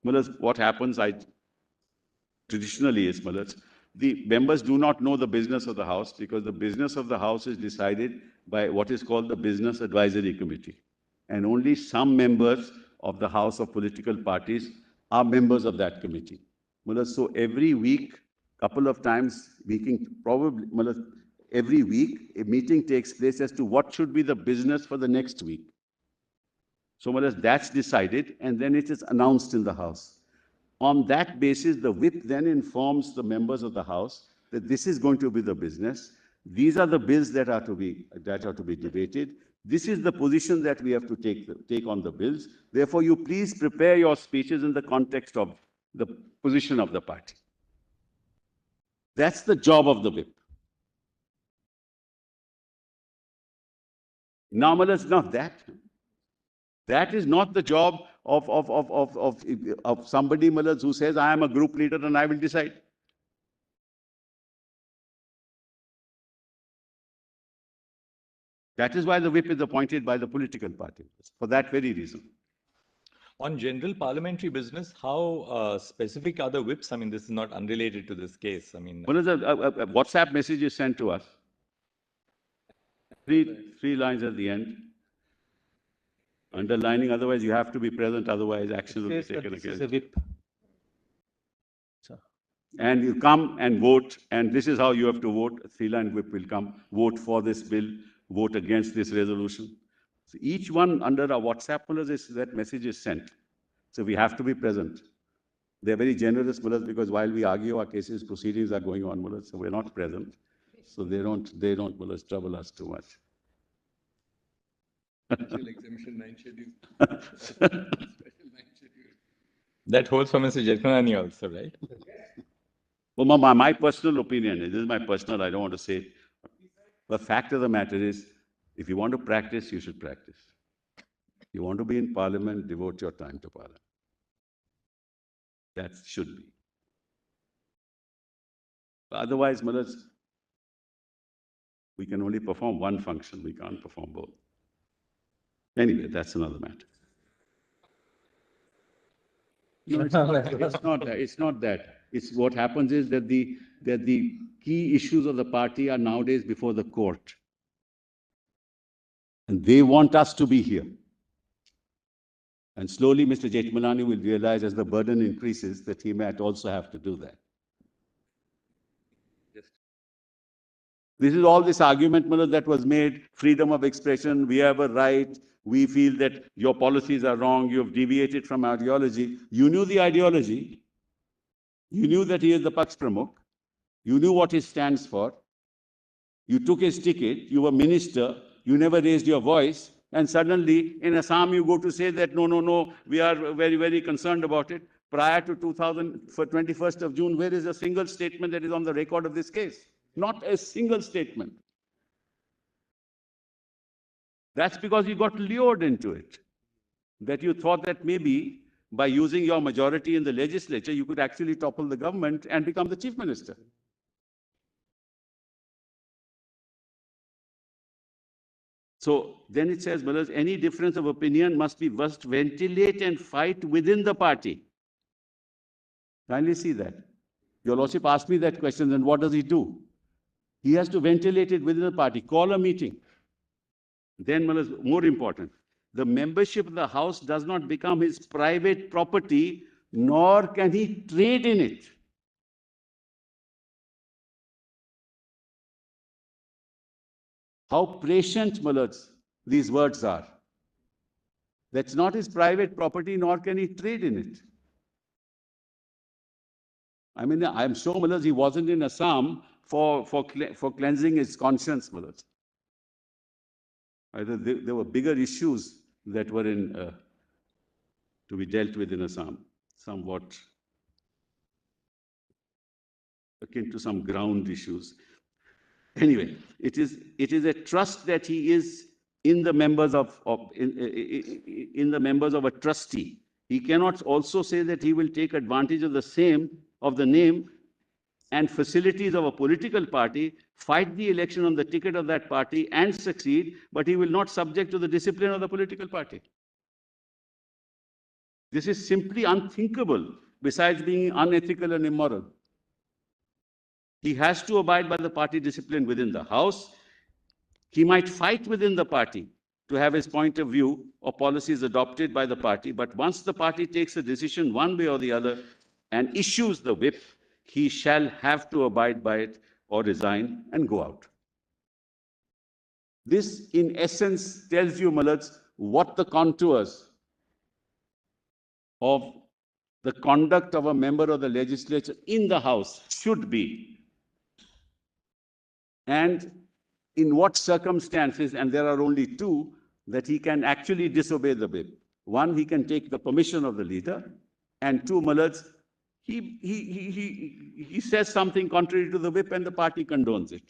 What happens traditionally is, the members do not know the business of the House because the business of the House is decided by what is called the Business Advisory Committee. And only some members of the House of political parties are members of that committee. So every week, couple of times, probably every week, a meeting takes place as to what should be the business for the next week. So that's decided, and then it is announced in the House. On that basis, the whip then informs the members of the House that this is going to be the business. These are the bills that are to be debated. This is the position that we have to take on the bills. Therefore, you please prepare your speeches in the context of the position of the party. That's the job of the whip. Now, it's not that. That is not the job of somebody who says, I am a group leader and I will decide. That is why the whip is appointed by the political party, for that very reason. On general parliamentary business, how specific are the whips? I mean, this is not unrelated to this case. I mean, a WhatsApp message is sent to us. Three lines at the end. Underlining, otherwise you have to be present, otherwise action will be taken against. This is a whip. And you come and vote, and this is how you have to vote. A three-line whip will come. Vote for this bill, vote against this resolution. So each one under a WhatsApp, that message is sent. So we have to be present. They're very generous, because while we argue our cases, proceedings are going on, so we're not present. So they don't trouble us too much. Special exemption 9 schedule. Special 9 schedule. That holds for Mr. Jethanani also, right? Well, my personal opinion, this is my personal, I don't want to say it. The fact of the matter is, if you want to practice, you should practice. If you want to be in Parliament, devote your time to Parliament. That should be. Otherwise, we can only perform one function, we can't perform both. Anyway, that's another matter. No, it's not that. It's what happens is that the key issues of the party are nowadays before the court. And they want us to be here. And slowly Mr. Jethmalani will realize as the burden increases that he might also have to do that. This is all this argument that was made, freedom of expression, we have a right, we feel that your policies are wrong, you have deviated from ideology. You knew the ideology. You knew that he is the Paksh Pramukh. You knew what he stands for. You took his ticket, you were minister, you never raised your voice, and suddenly in Assam you go to say that no, we are very, very concerned about it. Prior to 21st of June, where is a single statement that is on the record of this case? Not a single statement. That's because you got lured into it. That you thought that maybe by using your majority in the legislature, you could actually topple the government and become the chief minister. So then it says, well, any difference of opinion must be first ventilate and fight within the party. Kindly see that. Your Lordship asked me that question, then what does he do? He has to ventilate it within the party, call a meeting. Then, more important, the membership of the House does not become his private property, nor can he trade in it. How prescient, these words are. That's not his private property, nor can he trade in it. I mean, I'm sure, he wasn't in Assam for cleansing his conscience, There were bigger issues that were to be dealt with in Assam, somewhat akin to some ground issues. Anyway, it is a trust that he is in the members of a trustee. He cannot also say that he will take advantage of the name and facilities of a political party, fight the election on the ticket of that party and succeed, but he will not subject to the discipline of the political party. This is simply unthinkable, besides being unethical and immoral. He has to abide by the party discipline within the House. He might fight within the party to have his point of view or policies adopted by the party, but once the party takes a decision one way or the other and issues the whip, he shall have to abide by it or resign and go out. This, in essence, tells you, Malads, what the contours of the conduct of a member of the legislature in the House should be, and in what circumstances, and there are only two, that he can actually disobey the whip. One, he can take the permission of the leader, and two, Malads, he says something contrary to the whip and the party condones it.